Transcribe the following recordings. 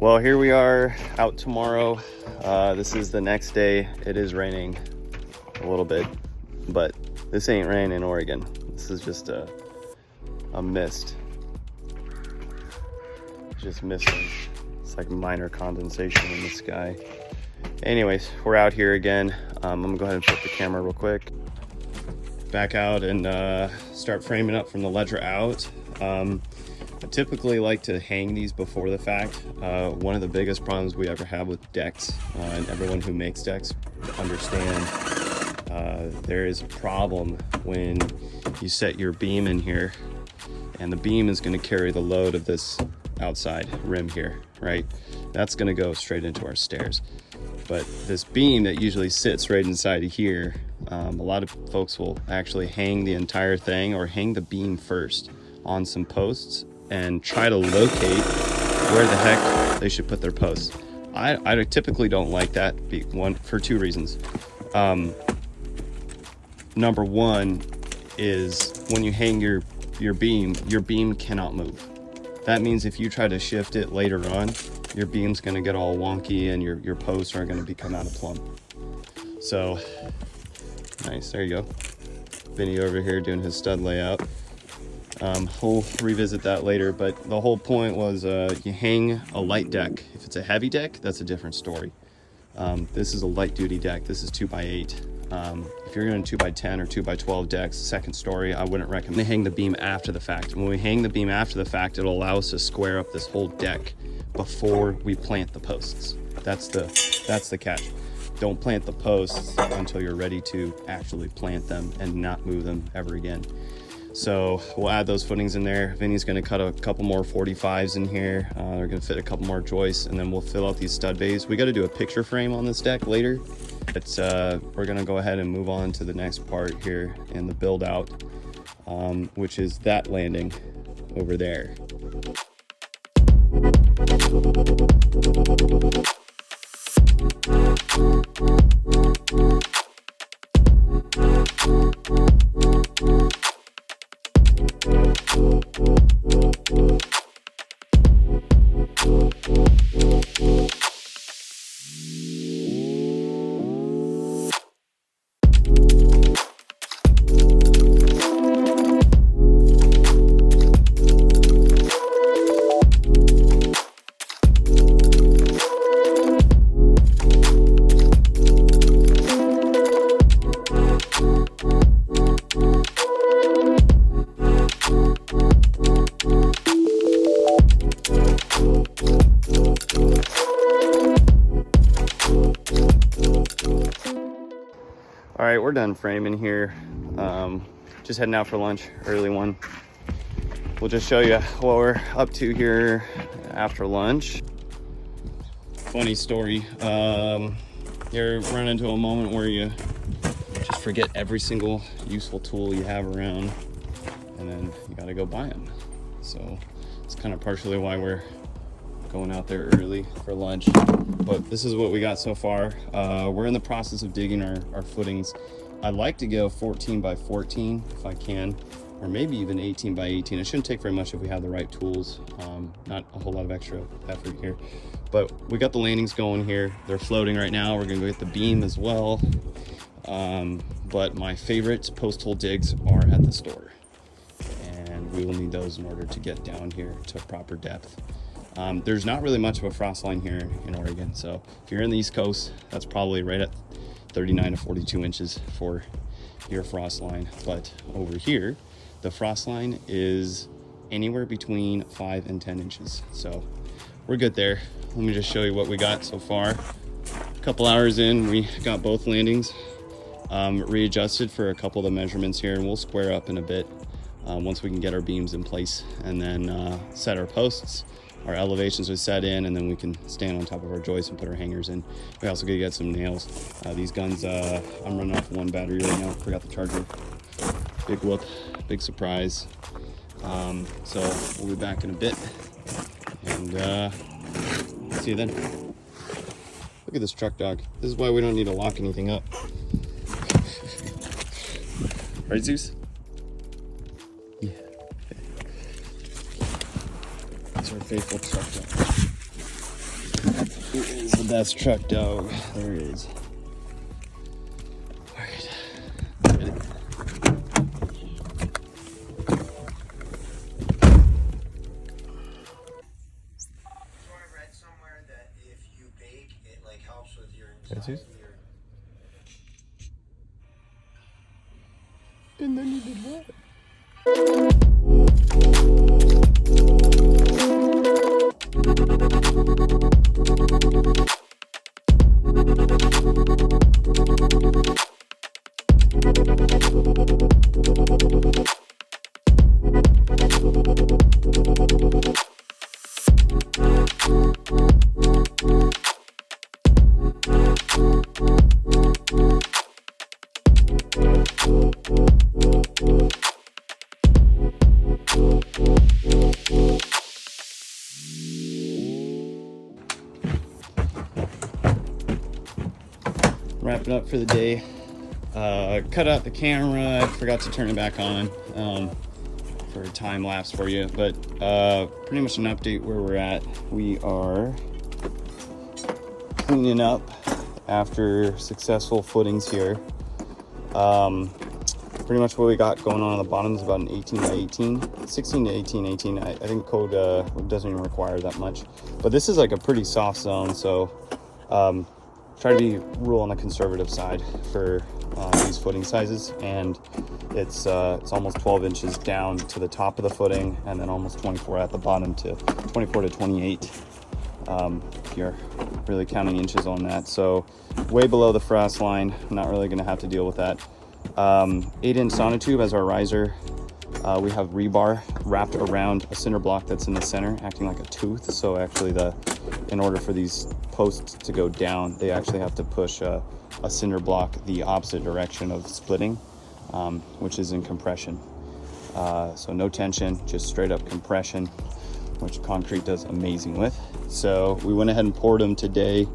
Well, here we are out tomorrow. This is the next day. It is raining a little bit, but this ain't rain in Oregon. This is just a mist. Just misting. It's like minor condensation in the sky. Anyways, we're out here again. I'm gonna go ahead and flip the camera real quick. Back out and start framing up from the ledger out. I typically like to hang these before the fact. One of the biggest problems we ever have with decks, and everyone who makes decks understand, there is a problem when you set your beam in here, and the beam is going to carry the load of this outside rim here, right? That's going to go straight into our stairs. But this beam that usually sits right inside of here, a lot of folks will actually hang the entire thing or hang the beam first on some posts and try to locate where the heck they should put their posts. I typically don't like that for two reasons. Number one is when you hang your beam cannot move. That means if you try to shift it later on, your beam's gonna get all wonky and your posts are gonna become out of plumb. So, nice, there you go. Vinny over here doing his stud layout. We'll revisit that later, but the whole point was you hang a light deck. If it's a heavy deck, that's a different story. This is a light duty deck. This is 2x8. If you're doing 2x10 or 2x12 decks, second story, I wouldn't recommend hang the beam after the fact. When we hang the beam after the fact, it'll allow us to square up this whole deck before we plant the posts. That's the catch. Don't plant the posts until you're ready to actually plant them and not move them ever again. So we'll add those footings in there. Vinny's gonna cut a couple more 45s in here. They're gonna fit a couple more joists, and then we'll fill out these stud bays. We gotta do a picture frame on this deck later. But we're gonna go ahead and move on to the next part here in the build out, which is that landing over there. All right, we're done framing here. Just heading out for lunch, early one. We'll just show you what we're up to here after lunch. Funny story. You're running into a moment where you just forget every single useful tool you have around, and then you gotta go buy them. So it's kind of partially why we're going out there early for lunch, but this is what we got so far. We're in the process of digging our footings. I'd like to go 14 by 14 if I can, or maybe even 18 by 18. It shouldn't take very much if we have the right tools. Not a whole lot of extra effort here, but we got the landings going here. They're floating right now. We're gonna go get the beam as well. But my favorite post hole digs are at the store, and we will need those in order to get down here to proper depth. There's not really much of a frost line here in Oregon, so if you're in the East Coast, that's probably right at 39 to 42 inches for your frost line. But over here, the frost line is anywhere between 5 and 10 inches. So we're good there. Let me just show you what we got so far. A couple hours in, we got both landings readjusted for a couple of the measurements here, and we'll square up in a bit once we can get our beams in place, and then set our posts. Our elevations are set in, and then we can stand on top of our joists and put our hangers in. We also gotta get some nails. These guns, I'm running off one battery right now. Forgot the charger. Big whoop, big surprise. So we'll be back in a bit, and see you then. Look at this truck, dog. This is why we don't need to lock anything up. Right, Zeus? Yeah. That's our faithful truck dog. That's truck dog. There it is. All right. Ready? And then you did what? Wrapping up for the day. Cut out the camera. I forgot to turn it back on for a time lapse for you, but pretty much an update where we're at. We are cleaning up after successful footings here. Pretty much what we got going on the bottom is about an 18 by 18, 16 to 18. I think code doesn't even require that much, but this is like a pretty soft zone, so try to be rule on the conservative side for these footing sizes. And it's almost 12 inches down to the top of the footing, and then almost 24 at the bottom to 24 to 28 if you're really counting inches on that. So way below the frost line. I'm not really going to have to deal with that. 8-inch sonotube as our riser. We have rebar wrapped around a cinder block that's in the center, acting like a tooth. So actually in order for these posts to go down, they actually have to push a cinder block the opposite direction of splitting, which is in compression. So no tension, just straight up compression, which concrete does amazing with. So we went ahead and poured them today.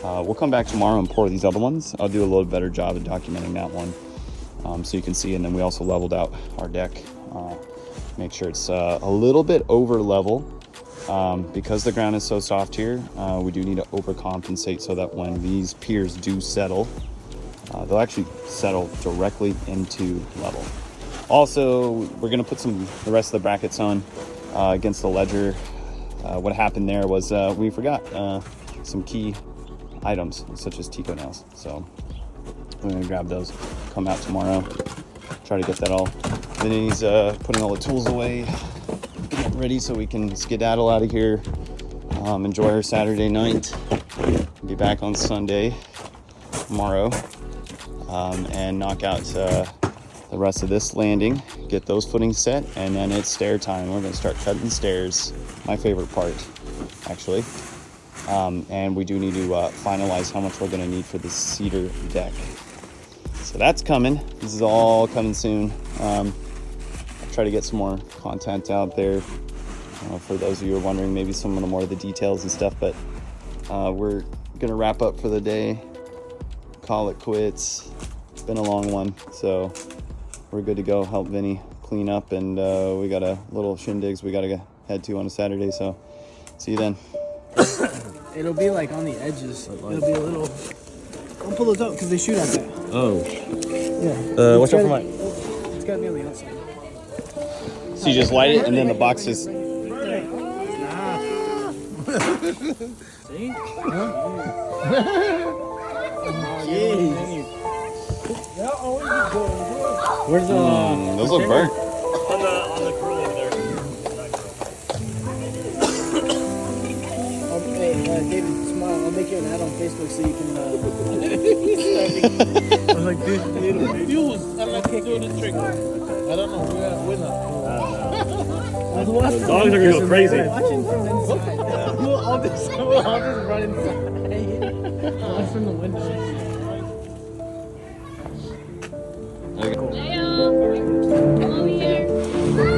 We'll come back tomorrow and pour these other ones. I'll do a little better job of documenting that one, so you can see. And then we also leveled out our deck, make sure it's a little bit over level. Because the ground is so soft here, we do need to overcompensate so that when these piers do settle, they'll actually settle directly into level. Also, we're going to put the rest of the brackets on against the ledger. What happened there was we forgot some key items such as Tico nails, so we're going to grab those, come out tomorrow, try to get that all. Vinny's putting all the tools away, get ready so we can skedaddle out of here, enjoy our Saturday night, be back on Sunday tomorrow, and knock out the rest of this landing, get those footings set, and then it's stair time. We're going to start cutting stairs, my favorite part actually. And we do need to finalize how much we're going to need for the cedar deck. So that's coming. This is all coming soon. I'll try to get some more content out there for those of you who are wondering, maybe some of the more of the details and stuff. But we're going to wrap up for the day, call it quits. It's been a long one, so we're good to go. Help Vinny clean up, and we got a little shindigs we got to head to on a Saturday. So see you then. It'll be like on the edges. It'll be a little. Don't pull those out because they shoot at that. Oh. Yeah. Watch out for mine. It's gotta be on the outside. So you just light it, and then the box is. See? Where's the? Those look burnt. On the grill over there. David, smile. I'll make you an ad on Facebook so you can. I was like, dude, Fuse. I'm not doing the trick. I don't know. We're not. dogs are gonna go crazy. Watching from inside. We'll all just run inside. Watch from the window.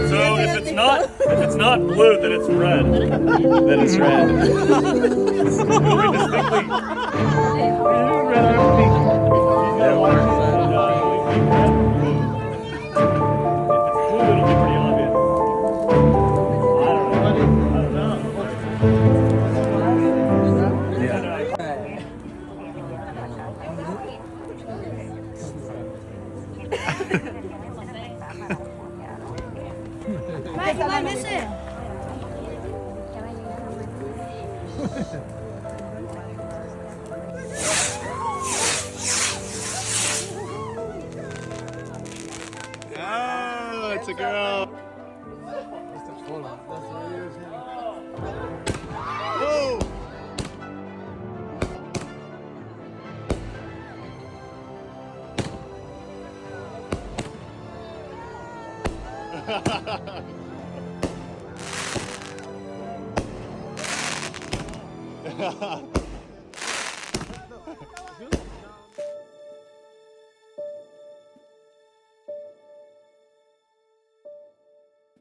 So if it's not blue, then it's red. Then it's red. It'll be distinctly red or pink. Yeah, if it's blue, it'll be pretty obvious. I don't know. 没事。Oh, it's a girl. That's the cola. That's what it is. Whoa.